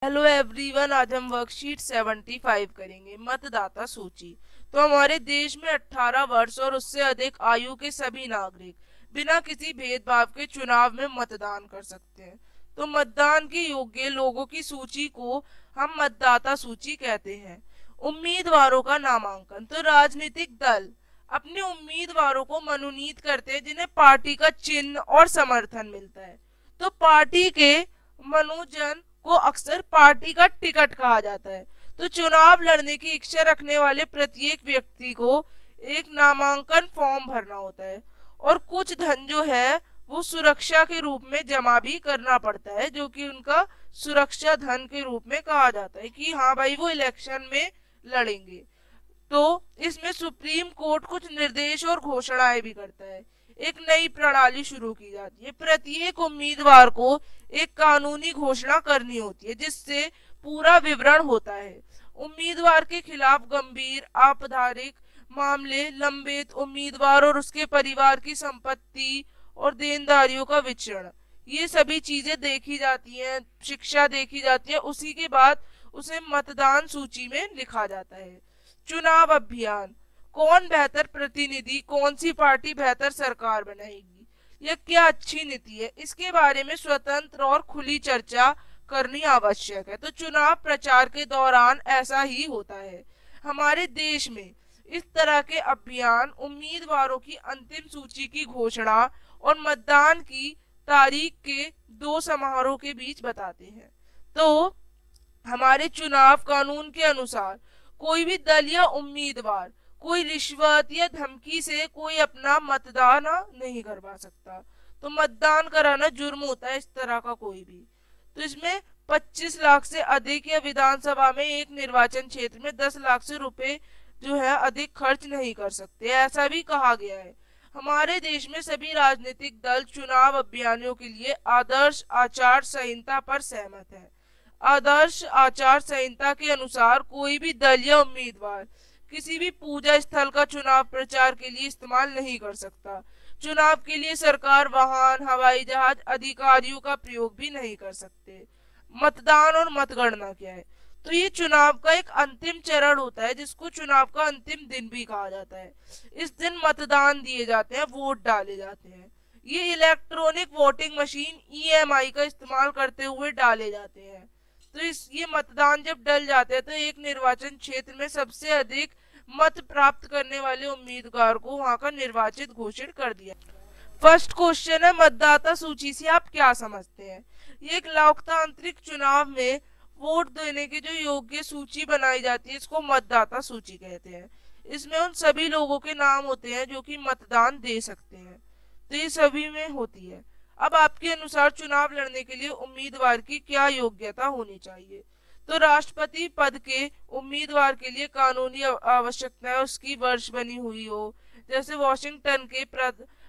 Hello everyone, आज हम worksheet 75 करेंगे, मतदाता सूची। तो हमारे देश में 18 वर्ष और उससे अधिक आयु के सभी नागरिक बिना किसी भेदभाव के चुनाव में मतदान कर सकते हैं। तो मतदान के योग्य लोगों की सूची को हम मतदाता सूची कहते हैं। उम्मीदवारों का नामांकन। तो राजनीतिक दल अपने उम्मीदवारों को मनोनीत करते हैं जिन्हें पार्टी का चिन्ह और समर्थन मिलता है। तो पार्टी के मनोजन को अक्सर पार्टी का टिकट कहा जाता है। तो चुनाव लड़ने की इच्छा रखने वाले प्रत्येक व्यक्ति को एक नामांकन फॉर्म भरना होता है और कुछ धन जो है वो सुरक्षा के रूप में जमा भी करना पड़ता है, जो कि उनका सुरक्षा धन के रूप में कहा जाता है कि हाँ भाई वो इलेक्शन में लड़ेंगे। तो इसमें सुप्रीम कोर्ट कुछ निर्देश और घोषणाएं भी करता है। एक नई प्रणाली शुरू की जाती है। प्रत्येक उम्मीदवार को एक कानूनी घोषणा करनी होती है जिससे पूरा विवरण होता है। उम्मीदवार के खिलाफ गंभीर आपराधिक मामले, लंबित उम्मीदवार और उसके परिवार की संपत्ति और देनदारियों का विचरण, ये सभी चीजें देखी जाती हैं, शिक्षा देखी जाती है। उसी के बाद उसे मतदान सूची में लिखा जाता है। चुनाव अभियान। कौन बेहतर प्रतिनिधि, कौन सी पार्टी बेहतर सरकार बनाएगी, यह क्या अच्छी नीति है, इसके बारे में स्वतंत्र और खुली चर्चा करनी आवश्यक है। तो चुनाव प्रचार के दौरान ऐसा ही होता है। हमारे देश में इस तरह के अभियान उम्मीदवारों की अंतिम सूची की घोषणा और मतदान की तारीख के दो समारोह के बीच बताते हैं। तो हमारे चुनाव कानून के अनुसार कोई भी दल या उम्मीदवार कोई रिश्वत या धमकी से कोई अपना मतदान नहीं करवा सकता। तो मतदान कराना जुर्म होता है इस तरह का कोई भी। तो इसमें 25 लाख से अधिक या विधानसभा में एक निर्वाचन क्षेत्र में 10 लाख से रुपए जो है अधिक खर्च नहीं कर सकते, ऐसा भी कहा गया है। हमारे देश में सभी राजनीतिक दल चुनाव अभियानों के लिए आदर्श आचार संहिता पर सहमत है। आदर्श आचार संहिता के अनुसार कोई भी दल या उम्मीदवार किसी भी पूजा स्थल का चुनाव प्रचार के लिए इस्तेमाल नहीं कर सकता। चुनाव के लिए सरकार वाहन, हवाई जहाज, अधिकारियों का प्रयोग भी नहीं कर सकते। मतदान और मतगणना क्या है? तो ये चुनाव का एक अंतिम चरण होता है जिसको चुनाव का अंतिम दिन भी कहा जाता है। इस दिन मतदान दिए जाते हैं, वोट डाले जाते हैं। ये इलेक्ट्रॉनिक वोटिंग मशीन EMI का इस्तेमाल करते हुए डाले जाते हैं। तो ये मतदान जब डल जाते हैं तो एक निर्वाचन क्षेत्र में सबसे अधिक मत प्राप्त करने वाले उम्मीदवार को वहां का निर्वाचित घोषित कर दिया। फर्स्ट क्वेश्चन है, मतदाता सूची से आप क्या समझते हैं? ये एक लोकतांत्रिक चुनाव में वोट देने की जो योग्य सूची बनाई जाती है इसको मतदाता सूची कहते हैं। इसमें उन सभी लोगों के नाम होते हैं जो कि मतदान दे सकते हैं। तो ये सभी में होती है। अब आपके अनुसार चुनाव लड़ने के लिए उम्मीदवार की क्या योग्यता होनी चाहिए? तो राष्ट्रपति पद के उम्मीदवार के लिए कानूनी आवश्यकता उसकी वर्ष बनी हुई हो, जैसे वॉशिंगटन के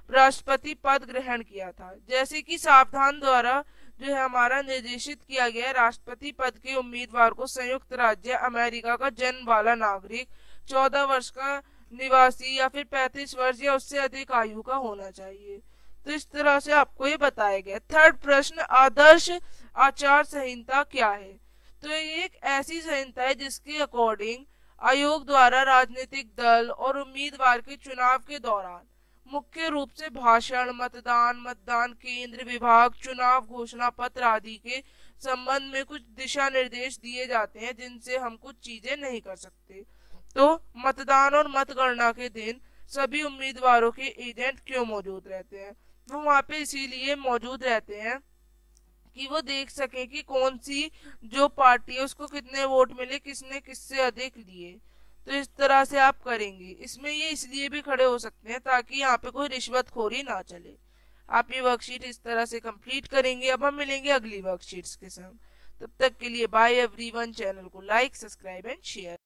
राष्ट्रपति पद ग्रहण किया था। जैसे कि सावधान द्वारा जो है हमारा निर्देशित किया गया, राष्ट्रपति पद के उम्मीदवार को संयुक्त राज्य अमेरिका का जन्म वाला नागरिक, 14 वर्ष का निवासी या फिर 35 वर्ष या उससे अधिक आयु का होना चाहिए। तो इस तरह से आपको ये बताया गया। थर्ड प्रश्न, आदर्श आचार संहिता क्या है? तो ये एक ऐसी संहिता है जिसके अकॉर्डिंग आयोग द्वारा राजनीतिक दल और उम्मीदवार के चुनाव के दौरान मुख्य रूप से भाषण, मतदान, मतदान केंद्र, विभाग, चुनाव घोषणा पत्र आदि के संबंध में कुछ दिशा निर्देश दिए जाते हैं जिनसे हम कुछ चीजें नहीं कर सकते। तो मतदान और मतगणना के दिन सभी उम्मीदवारों के एजेंट क्यों मौजूद रहते हैं? वो वहाँ पे इसीलिए मौजूद रहते हैं कि वो देख सके कि कौन सी जो पार्टी है उसको कितने वोट मिले, किसने किससे अधिक लिए। तो इस तरह से आप करेंगे। इसमें ये इसलिए भी खड़े हो सकते हैं ताकि यहाँ पे कोई रिश्वतखोरी ना चले। आप ये वर्कशीट इस तरह से कंप्लीट करेंगे। अब हम मिलेंगे अगली वर्कशीट्स के संग। तब तक के लिए बाय एवरीवन। चैनल को लाइक, सब्सक्राइब एंड शेयर।